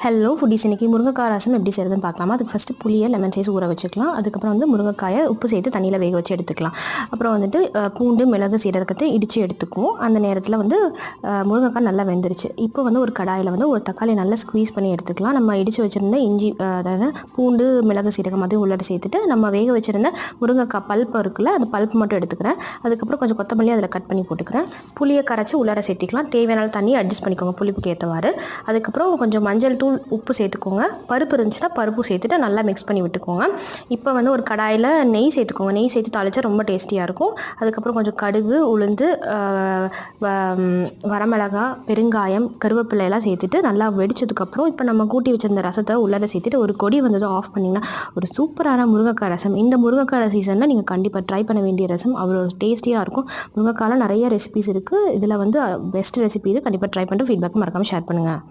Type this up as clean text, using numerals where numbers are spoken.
Hello foodies, இன்றைக்கி முருங்கைக்காய் ரசம் எப்படி செய்கிறதுன்னு பார்க்கலாமா. அதுக்கு ஃபஸ்ட்டு புளியை லெமன் சைஸ் ஊற வச்சுக்கலாம். அதுக்கப்புறம் வந்து முருங்கைக்காயை உப்பு சேர்த்து தண்ணியில் வேக வச்சு எடுத்துக்கலாம். அப்புறம் வந்துட்டு பூண்டு மிளகு சீரகத்தை இடித்து எடுத்துக்குவோம். அந்த நேரத்தில் வந்து முருங்கைக்காய் நல்லா வெந்துருச்சு. இப்போ வந்து ஒரு கடாயில் வந்து ஒரு தக்காளி நல்லா ஸ்க்வீஸ் பண்ணி எடுத்துக்கலாம். நம்ம இடித்து வச்சுருந்த இஞ்சி, அதாவது பூண்டு மிளகு சீரகம் அதையும் உள்ளே சேர்த்துட்டு நம்ம வேக வச்சுருந்த முருங்கைக்காய் பல்ப்பு இருக்குல்ல, அந்த பல்ப்பு மட்டும் எடுத்துக்கிறேன். அதுக்கப்புறம் கொஞ்சம் கொத்தமல்லி அதில் கட் பண்ணி போட்டுக்கிறேன். புளியை கரைச்சி உள்ளார சேர்த்திக்கலாம். தேவையான தண்ணி அட்ஜஸ்ட் பண்ணிக்கோங்க புளிப்புக்கு ஏற்றவாறு. அதுக்கப்புறம் கொஞ்சம் மஞ்சள் தூள், உப்பு சேர்த்துக்கோங்க. பருப்பு இருந்துச்சுன்னா பருப்பு சேர்த்துட்டு நல்லா மிக்ஸ் பண்ணி விட்டுக்கோங்க. இப்போ வந்து ஒரு கடாயில் நெய் சேர்த்துக்கோங்க. நெய் சேர்த்து தாளிச்சா ரொம்ப டேஸ்டியாக இருக்கும். அதுக்கப்புறம் கொஞ்சம் கடுகு, உளுந்து, வரமிளகாய், பெருங்காயம், கருவேப்பிலை எல்லாம் சேர்த்துட்டு நல்லா வெடிச்சதுக்கப்புறம் இப்போ நம்ம கூட்டி வச்சிருந்த ரசத்தை உள்ளார சேர்த்துட்டு ஒரு கொடி வந்ததும் ஆஃப் பண்ணிங்கன்னா ஒரு சூப்பரான முருங்கைக்காய் ரசம். இந்த முருங்கைக்காய் சீசனில் நீங்கள் கண்டிப்பாக ட்ரை பண்ண வேண்டிய ரசம். அவ்வளோ டேஸ்டியாக இருக்கும். முருங்கைக்காயில் நிறைய ரெசிபிஸ் இருக்குது. இதில் வந்து பெஸ்ட் ரெசிபி இது. கண்டிப்பாக ட்ரை பண்ணிட்டு ஃபீட்பேக் மறக்காமல் ஷேர் பண்ணுங்கள்.